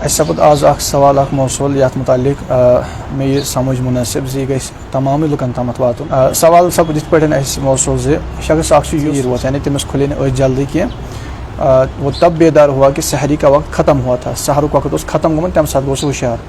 सपद आज सवाल मौसूल ये मुतालिक मे यह समझ मुनासिब जी गई तमाम लुकन तम वातुन सवाल सपद इत पे मौसूल जे शख्स यूर वोत यानी तमिस खुले अच जल्दी की वो तब बेदार हुआ कि सहरी का वक्त ख़त्म हुआ था सहरुक वक्त ख़त्म गुम तम सात गो हुशियार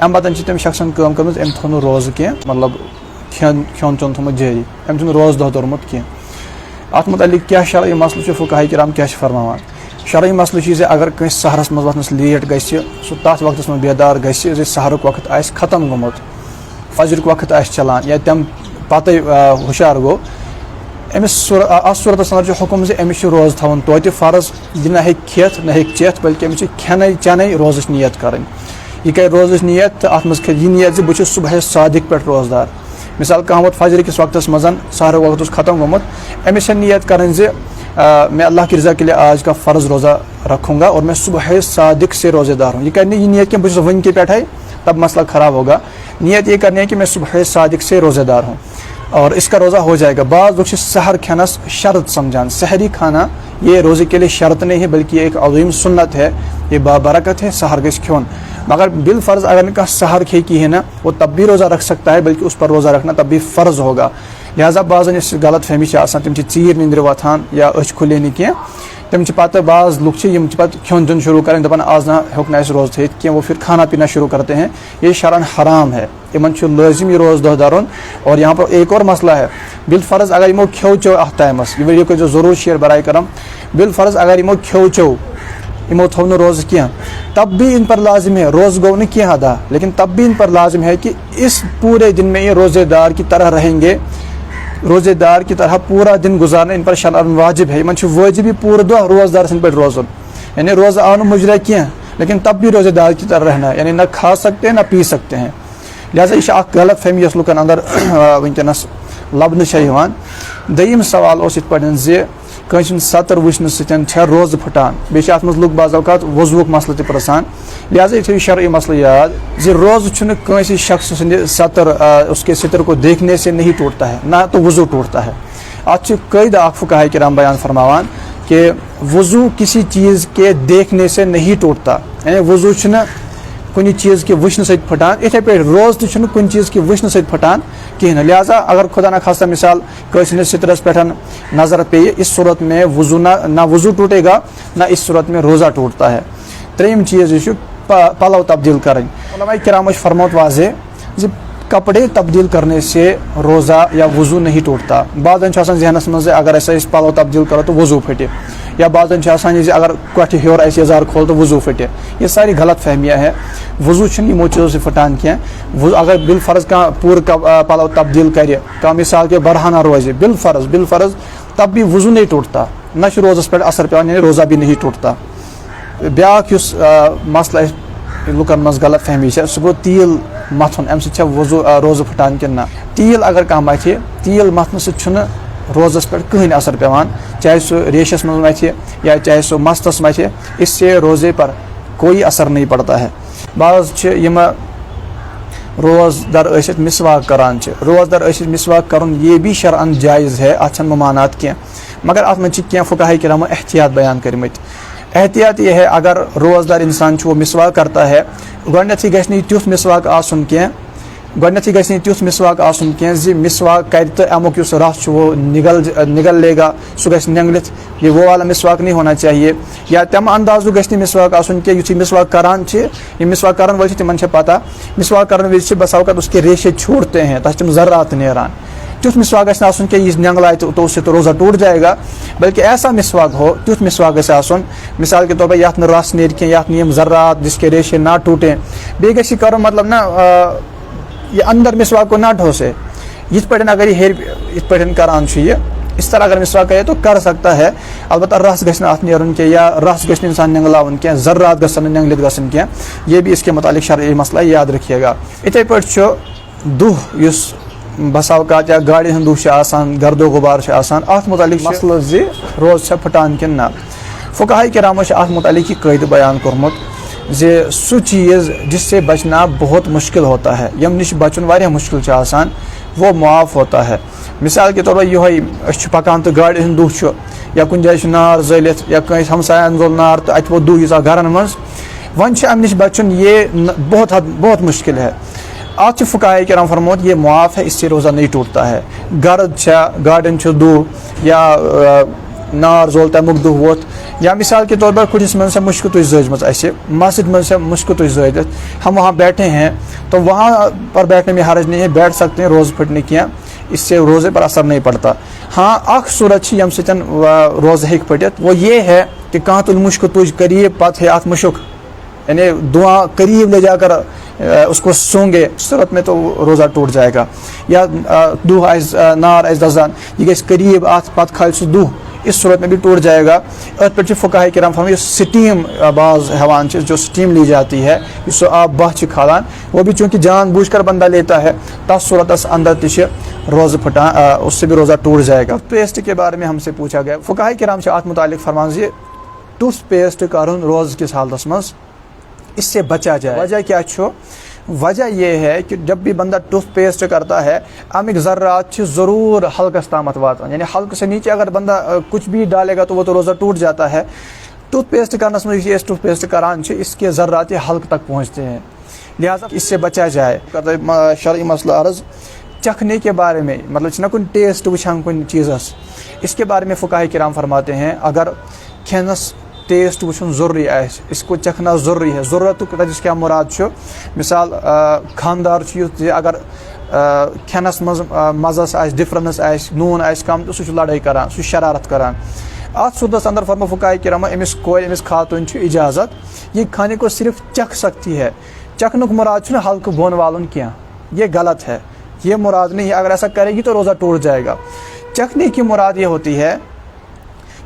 अम पतन तम शख्सन कम कर्म अम थो रोज़ कह मतलब खेन चोन थोमुत जारी अम चुन रोज़ दह दोरमुत कह अत मुतालिक क्या शरई मसल फुकाहाए किराम क्या फरमावान शरई मसल अगर कंस सहरस मज वतनस लेट गि सह तथ वक्त में बेदार गि सहरुक वक्त आस ख़त्म गोमुत फजरुक वक्त आस चलान या तम पत हुशियार गो अमिस सूरत अंदर हुक्म अमिस रोज़ थवन तो फ़र्ज यह ना खेत ना चेत बल्कि अमिस खेन चेन रोज़ नीयत कर यह कर रोज़ नीयत तो अत मज यह नीयत बहुत सुबह सादिक पे रोज़दार मिसाल कह वो फजर किस वक्त मजन सहर वक्त ख़त्म गोमुत अमिस नीयत कर मैं अल्लाह की रज़ा के लिए आज का फ़र्ज़ रोज़ा रखूँगा और मैं सुबह सादिक से रोज़ेदार हूँ। ये करने ये नीयत कि मुझे वन के बैठा है तब मसला ख़राब होगा। नीयत ये करनी है कि मैं सुबह सादिक से रोज़ेदार हूँ और इसका रोज़ा हो जाएगा। बाज़ लोग सहर खानस शर्त समझान सहरी खाना ये रोज़े के लिए शर्त नहीं है बल्कि एक अज़ीम सुन्नत है, ये बाबरकत है। सहर गस खोन मगर बिल फ़र्ज़ अगर का सहर खे की है ना वो तब भी रोज़ा रख सकता है बल्कि उस पर रोज़ा रखना तब भी फ़र्ज़ होगा। लिहाजा बाज़न गलत फहमी तम चीर निंद्र वथान या अच खुले नहीं क्या तम पत बाज़ लुक पे खोन चुन शुरू करें दपान आज ना हेक ना रोज़ थे क्या वो फिर खाना पीना शुरू करते हैं। ये शरन हराम है, इन लाजिम ये रोज़ दह दारुन। और यहाँ पर एक और मसला है बिल फ़र्ज़ अगर यमो खेव चो अथ टाइमस यह वीडियो को जो ज़रूर शेयर बराए करम बिल फ़र्ज़ अगर यमो खेव चो यमो थो रोज़ क्या तब भी इन पर लाजिम है रोज़ गो न क्या अदा लेकिन तब भी इन पर लाजिम है कि इस पूरे दिन में ये रोज़ेदार की तरह रहेंगे, रोज़ेदार की तरह पूरा दिन गुजारना इन पर शरअन वाजिब है। इन वाजिब पूरा दह रोज़दार पे रोज़न यानी रोज़ आन मुजरा क्या लेकिन तब भी रोज़ेदार की तरह रहना है यानी ना खा सकते हैं ना पी सकते हैं। लिहाजा यह गलत फहमी यस लुकन अंदर वनकस लबन दयीम सवाल उस पे कंस सतर वुचन सह रोज़ फटान बे मज लुक बाज़ अवकात वज़ुक मसल त प्रसान। लिहाजा ये शरई मसल याद जी रोज़ कंस शख्स सतर उसके सतर को देखने से नहीं टूटता है ना तो वज़ू टूटता है। अत कईद फुकाहाए किराम बयान फरमावान कि वज़ू किसी चीज़ के देखने से नहीं टूटता यानी वज़ू कुछ चीज़ के वुचन सत फटान इथे पे रोज़ तो कुछ चीज़ के वुचन सत फटान कहें। लिहाजा अगर खुदा न खास्ता मिसाल कंस सतरस पे नज़र पे इस सूरत में वज़ू ना वज़ू टूटेगा ना इस सूरत में रोज़ा टूटता है। त्रेम चीज़ पलव तब्दील करें उलमाए किराम फरमौत वाज़े कपड़े तब्दील करने से रोज़ा या वज़ू नहीं टूटता। बाज़न जहनस मज अगर अस पलव तब्दील करो तो वज़ू फटे या बाज़न अगर कठ हेर यजार खोल तो वज़ू फटे। ये सारी गलत फहमियाँ हैं। वज़ू यमो चीज़ों से फटान क्या अगर बिल फ़र्ज़ का पूर पलव तब्दील करे मिसाल के बरहाना रोज़े बिल फ़र्ज़ तब भी वज़ू नहीं टूटता न रोज़स पे असर पे यानी रोज़ा भी नहीं टूटता। ब्याक मसला लुकन मज गलत फहमी सह गो तील मथन अम वज़ू रोज़ फटान कि ना तील अगर कह मथे तील मथन सह रोज़स पे कहीं असर पेवान चाहे सो रेशस मज मथे या चाहे सो मस्तस मथे इससे रोज़े पर कोई असर नहीं पड़ता है। बाज़ यम रोज़दार मिसवाक करान रोज़दार मिसवाक कर ये भी शरअन जायज़ है अत ममानात क्या मगर अत मे क्या फुकाहाए किरामो एहतियात बयान करमत। एहतियात यह है अगर रोज़दार इंसान वो मिसवाक करता है गोडनेथी गि तुथ मिसवाक आसन क्या गोडनेथी गि तुथ मिसवाक आसन क्या जी मिसवाक कर तो अमुक रस वो निगल लेगा सह गि निगलित ये वो वाला मिसवाक नहीं होना चाहिए या तम अंदाजु गि मिसवाक आसन क्या युथी मिसवाक करान ये मिसवाक करान वाल तिमन पता मिसवाक कर विज बस अवकात उसके रेशे छूटते हैं तथ तम ज़र्रात नेरान तुथ मिसवाक गि कि यह नंगलाए तो उससे तो रोज़ा टूट जाएगा बल्कि ऐसा मिसवाक हो तुथ मिसवाक गि मिसाल के तौर पर यथ रस नेर कह ज़र्रात जिसके रेशे ना टूटें बे गि कर मतलब ना ये अंदर मिसवाक को ना ढोसे यथ पे अगर यथ पे करान ये इस तरह अगर मिसवाक करे तो कर सकता है। अलबत्ता रस गि नेरुन के या रस गि इंसान नंगलावन क्या ज़र्रात गसन नंगलित गसन क्या ये भी इसके मुतालिक शरई मसला याद रखिएगा। इथे पे दुह बस अवकात या गाड़ी हंद दुह गर्दो गुबार अत मुतालिक मसल जी रोज़ फटान कि ना फुकाहाए किरामो अत मुतालिक कईद बयान कोरमुत जे सु चीज़ जिससे बचना बहुत मुश्किल होता है यम निश बचन वारिया मुश्किल वो मुआफ़ होता है। मिसाल के तौर पर यह पकान तो गाड़ी हंद दुह या कुछ जाए नार जलित या कंस हमसायन जोल नार तो अत वो दुह घरन मज वन अम नश बचन ये बहुत मुश्किल है। आज फ़ुक़हा किराम फरमोत ये मुआफ़ है, इससे रोज़ा नहीं टूटता है। गर्द गार्डन दुह या नार जोलता मुख दुह वोत या मिसाल के तौर पर कुछ मन से मुश्क तुझ जजमत ऐसे मस्जिद में से मुश्क तुझ जज हम वहाँ बैठे हैं तो वहाँ पर बैठने में हर्ज नहीं है, बैठ सकते हैं रोज़ फटने किया, इससे रोज़े पर असर नहीं पड़ता। हाँ अख सूरत यम सतन रोज़ हेक फटित वो ये है कि कातुल मुश्क तुझ करीब पत है आत मुशुक, यानी दुआ करीब ले जाकर उसको सूंगे सूरत में तो रोज़ा टूट जाएगा। या दूह नार दजान ये गस करीब आत पत खाल सु दूह, इस सूरत में भी टूट जाएगा। अत पे फ़ुक़हा किराम फरमाते स्टीम बाज हवान जो स्टीम ली जाती है इस आप बह खालान वो भी चूँकि जानबूझकर बंदा लेता है तस सूरत अंदर तिश रोज़ फटा उससे भी रोज़ा टूट जाएगा। पेस्ट के बारे में हमसे पूछा गया, फ़ुक़हा किराम से अत मुतालिक फरमान ये टूथ पेस्ट करुन रोज़ किस हालत मज इससे बचा जाए। वजह क्या छो? वजह यह है कि जब भी बंदा टूथपेस्ट करता है अमिक ज़र्रात ज़रूर हल्कस तामत वाता, यानी हल्क से नीचे अगर बंदा कुछ भी डालेगा तो वो तो रोज़ा टूट जाता है। टूथपेस्ट करने में ये टूथपेस्ट करान इसके ज़र्रात हल्क तक पहुँचते हैं, लिहाजा इससे बचा जाए। शरई मसला अर्ज़ चखने के बारे में, मतलब ना कुछ टेस्ट वुचान कुछ चीज़स, इसके बारे में फ़ुक़हा किराम फरमाते हैं अगर खेनस टेस्ट वुचन ज़रूरी है, इसको चखना ज़रूरी है। ज़रूरत तज क्या मुराद छो, मिसाल खानदार अगर खेनस मज़स डिफरेंस नून कम तो सह लड़ाई करान, सह शरारत करान। अत सूरत अंदर फरमा फ़ुक़हा किराम अमिस कोर अमिस खातून इजाज़त ये खाने को सिर्फ चख सकती है। चखनुक मुराद हल्क बोन वालन क्या, ये गलत है, ये मुराद नहीं है। अगर ऐसा करेगी तो रोज़ा टूट जाएगा। चखने की मुराद ये होती है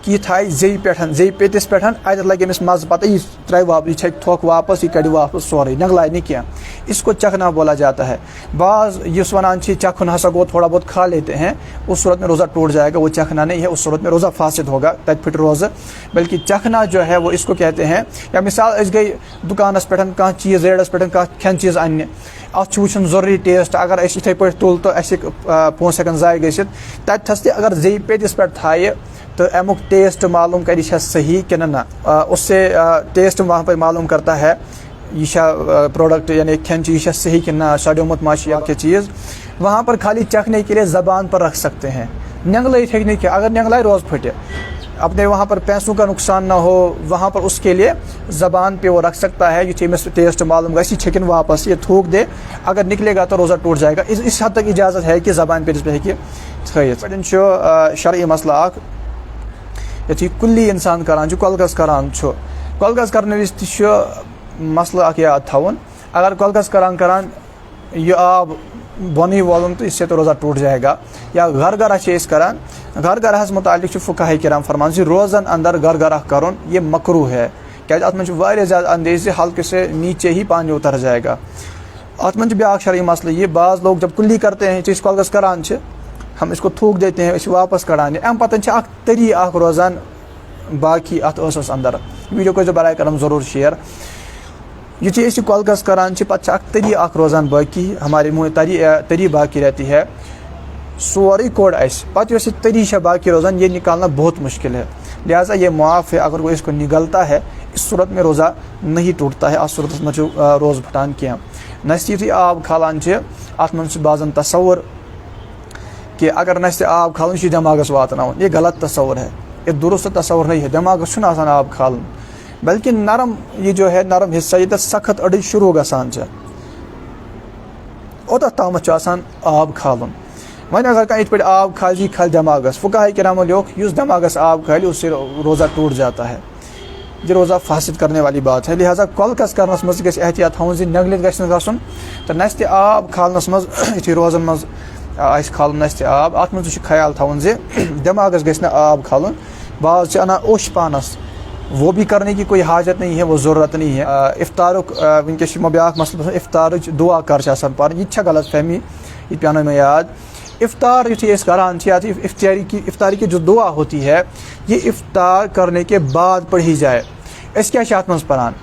कि थाई जे पेटिस पे अत लगे अमिस मज़ पता यह त्रे वापस यह थोक वापस यह कड़ वापस सोरे नगलाय नहीं क्या, इसको चखना बोला जाता है। बाज़ इस वनान चखन हसा गो थोड़ा बहुत खा लेते हैं, उस सूरत में रोज़ा टूट जाएगा, वो चखना नहीं है, उस सूरत में रोज़ा फासिद होगा, तक फिट रोज़ा। बल्कि चखना जो है वो इसको कहते हैं। या मिसाल गई दुकानस पे कह चीज़ रेडस पे कह खेन चीज़ अन्न अत वुचन ज़रूरी टेस्ट, अगर इथे पे तुल तो पोस हेकन ज़ाय गसित तथस अगर जे पेटिस पे थाये तो अमुक टेस्ट मालूम कर सही कि ना, उससे टेस्ट वहाँ पर मालूम करता है यह प्रोडक्ट यानी खेन चीज़ सही कि ना, सड़ोमुत माशिया के चीज़ वहाँ पर खाली चखने के लिए ज़बान पर रख सकते हैं। नंगलाई फेंकने के अगर नंगलाई रोज़ फटे अपने वहाँ पर पैसों का नुकसान ना हो, वहाँ पर उसके लिए ज़बान पे वो रख सकता है कि टेस्ट मालूम गई छिकन वापस ये थूक दे, अगर निकलेगा तो रोज़ा टूट जाएगा। इस हद तक इजाज़त है कि ज़बान पे कि थी शरई मसला ये कुल्ली इंसान करान कलगस करान कलगस करने विज मसला याद थवन, अगर कलगस करान यह आब बन वोलन तो इससे तो रोज़ा टूट जाएगा। या गरगरा करान, गरगरहस मुतालिक फ़ुक़हा किराम फरमान रोज़न अंदर गरगरा करुन ये मकरू है, क्या अत में ज़्यादा अंदेज से हल्के से नीचे ही पानी उतर जाएगा। अत में ब्या शरई मसला ये बाज़ लोग जब कुल्ली करते हैं इस कलगस करान हम इसको थूक देते हैं, इसे वापस कड़ान अम पतन तरी रोज़ान बाकी अत अंदर वीडियो को जो बराए करम ज़रूर शेयर। ये कलगस करान पे तरी रोज़ान बाकी हमारे मुँह तरी बाकी रहती है, सोरे कोड पे तरी बाकी रोज़ान ये निकालना बहुत मुश्किल है, लिहाजा ये मुआफ़ है। अगर वो इसको निकलता है इस सूरत में रोज़ा नहीं टूटता है, इस सूरत में रोज़ फटान क्या नस्ती आब खालान अत मन बाजन तस्वुर कि अगर नस्ते आब खालन दिमागस वातन, ये गलत तस्वुर है, ये दुरुस्त तस्वुर नहीं है। दिमागस आब खालन बल्कि नरम ये जो है नरम हिस्सा ये सख्त अड़ शुरू गसान ओत तामत आब खालन। वन अगर कह पे आब खाल खल दिमागस, फ़ुक़हा किरामो लिख उस दिमागस आब खाल उससे रोज़ा टूट जाता है, ये रोज़ा फासिद करने वाली बात है। लिहाजा कलकस करनस मज गस एहतियात थवन नगलित गसन तो नस्ते आब खालनस मज ये रोज़न मज खाल नस्ते आब अत मज ख्याल थवन दिमागस गस आब खालन। बाज़ अना ओश पानस वो भी करने की कोई हाजत नहीं है, वो ज़रूरत नहीं है। इफ्तारुक वनकस ब्या मसल इफ्तार दुआ कर पान यह गलत फहमी, ये पानो में याद। इफ्तार युथी करान इफ्तारी की जो दुआ होती है ये इफ्तार करने के बाद पढ़ी जाए। इस क्या अत मज पान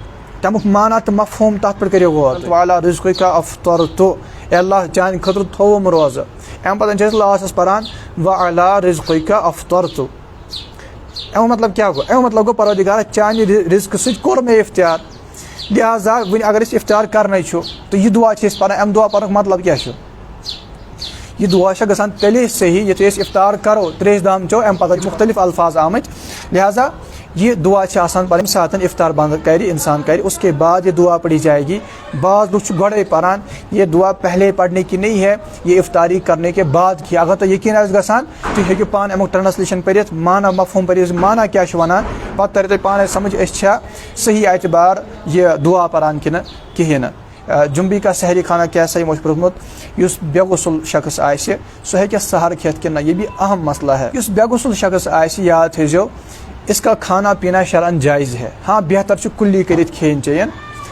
तमुक माना तो मफहूम तथ पे करो गौर वाला रिज़्क़ का अफ्तर तो अल्लाह चान खतर थोम रोज़ अम पे लास्टस पान वाला रिज़्क़ का अफ्तर तो अम मतलब क्या गो, अम मतलब गो परवरदिगार चान रिज़्क़ सो कोर मे इफ्तार लिहाजा वन अगर इफ्तार करना तो यह दुआ पान अम दुआ पान मतलब क्या यह दुआ गसान तेले सही ये इफ्तार करो त्रेश दाम चो अम पत मुख्तलिफ अल्फाज आमत लिहाजा ये दुआ पर साथ इफ्तार बंद कर इंसान कर उसके बाद ये दुआ पढ़ी जाएगी। बाज़ लोग गड़े परान ये दुआ पहले पढ़ने की नहीं है, ये इफ्तारी करने के बाद की। अगर तो यकीन गसान तुम हेकु पान अमुक ट्रांसलेशन पढ़ित माना मफहूम पढ़ित माना क्या वनान पत् तर पान समझ सही एतबार ये दुआ परान कि कहें जुम्बी का सहरी खाना कैसा यमो पढ़मुत युस बेगुसल शख्स आए सह हेक सहर खेत कि यह भी अहम मसला है। युस बेगुसल शख्स आए याद थो इसका खाना पीना शरअन जायज़ है। हाँ बेहतर कुल्ली कर खेन चेन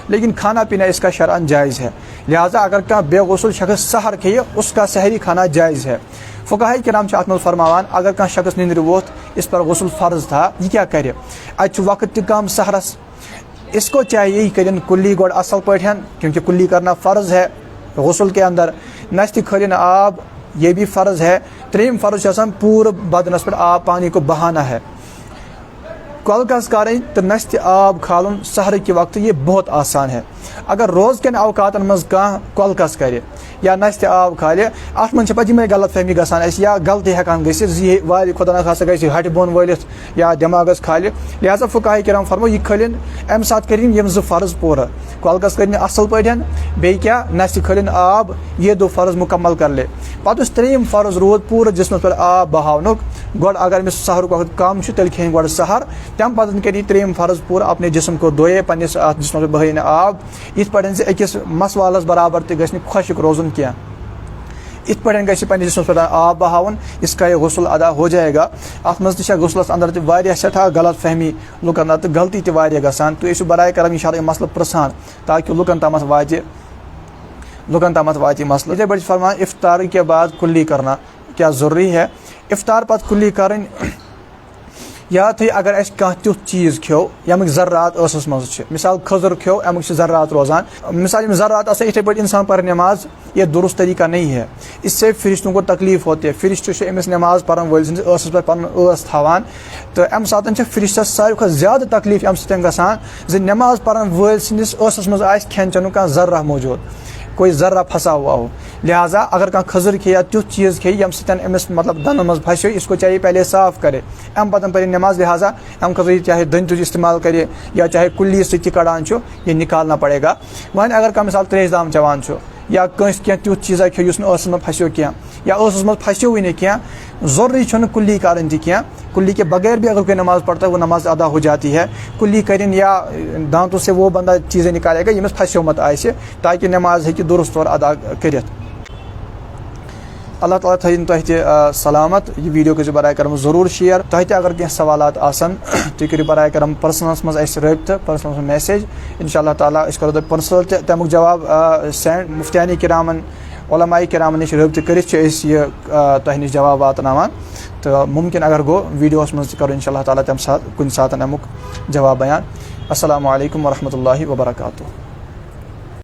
लेकिन खाना पीना इसका शरअन जायज़ है। लिहाजा अगर कह बेगुसल शख्स सहर खे उसका सहरी खाना जायज़ है। फुकाहा किराम अत मज फरमावान अगर कह शख्स निंद्र वोत इस पर गुस्ल फ़र्ज था यह क्या करे अत वक्त कम सहरस इसको चाहिए यह करें कुल्ली गोड़ असल पठन क्योंकि कुल्ली करना फ़र्ज है। गुस्ल के अंदर नस्त खलिन आब यह भी फ़र्ज है। त्रीम फ़र्ज पूरे बदनस पर आब पानी को बहाना है। कलकस करें तो नस्त आब खालन सहर के वक्त ये बहुत आसान है। अगर रोज़ के अवकातन मज कह कलकस करे या नस्त आब खाले अत मन पे गलत फहमी गसान या गलती हेकान गि वाल खुदा न खासा गि हट बोन वलित या दिमागस खाले। लिहाजा फुकाहा किराम फरमो यह खलिन अम सात करें यम जो फ़र्ज पूरा कलकस कर असल पे बे क्या नस्त खलिन आब ये दो फ़र्ज मुकम्मल कर ले पत त्रीम फ़र्ज रोद पूरे जिसम पर आब बहावनुक गोड अगर अमिस सहर वक्त कम तेल खेन गोड सहर तम पत कर त्रीम फ़र्ज पूरा अपने जिसम को धोए पन्निस जिसम पर बहन आब इत पे अकिस मसवालस बराबर तक खुशक रोजन क्या इत पे पे जिसम पर आब बहावन इसका ये गुस्ल अदा हो जाएगा। अत मज गुस्लस अंदर सठा गलत फहमी लुकन तो गलती गसान तो बराए कर इंशाअल्लाह मसल प्रसान ताकि लुकन तम वात मसल। इतने बड़े फरमान इफ्तार के बाद कुल्ली करना क्या ज़रूरी है। इफ्तार पत कुल्ली कर याद थी अगर कह तुथ चीज़ खो यमुक ज़र्रात मज मिसाल खजर खो अमुक ज़र्रात रोजान मिसाल ज़र्रात इथे पे इंसान पर नमाज ये दुरुस्त तरीका नहीं है। इससे फरिश्तों को तकलीफ होती है। फरिश्त अमिस नमाज पढ़न वल सस पे थवान तो अम सात फरिश्तस सारे खुद ज़्यादा तकलीफ अम स नमाज पढ़न वल सस मज आ खेन चेन कह ज़र्रा मौजूद कोई ज़र्रा फंसा हुआ हो। लिहाजा अगर कह खजर खे या तुथ चीज़ खे यम समिस मतलब दन मज फंसो इसको चाहिए पहले साफ़ करे अम पतन पर नमाज। लिहाजा अम खजर चाहे दन तुझ इस्तेमाल करे या चाहे कुल्ली सि कड़ान ये निकालना पड़ेगा। वन अगर कह मिसाल त्रेश दाम चवान या कंस क्या तुथ चीज़ा खो उस मज फंसो क्या या मज फंसो नहीं क्या ज़रूरी कुल्ली करें क्या कुल्ली के बगैर भी अगर कोई नमाज पढ़ता है वो नमाज अदा हो जाती है। कुल्ली करें या दांतों से वो बंदा चीज़ें निकालेगा यमस फंसो मत आए ताकि नमाज है दुरुस्त और अदा कर। अल्लाह ताला थन तह सलामत। यह वीडियो कर बराए करम ज़रूर शेयर। तह अगर कह सवालात आसन तुम करो बराए करम पर्सनस मज रब्त पर्सनस मैसेज इंशाअल्लाह ताला करो तुम पर्सनल तमुक जवाब सेंड। मुफ्तियानी किरामन उलमाए किरामन नश रब्त कर तह नश जवाब वातनावान तो मुमकिन अगर गो वीडियोस मज करो इंशाअल्लाह ताला तम सात कुन सात अमुक जवाब बयान। अस्सलामु अलैकुम वरहमतुल्लाहि वबरकातुहू।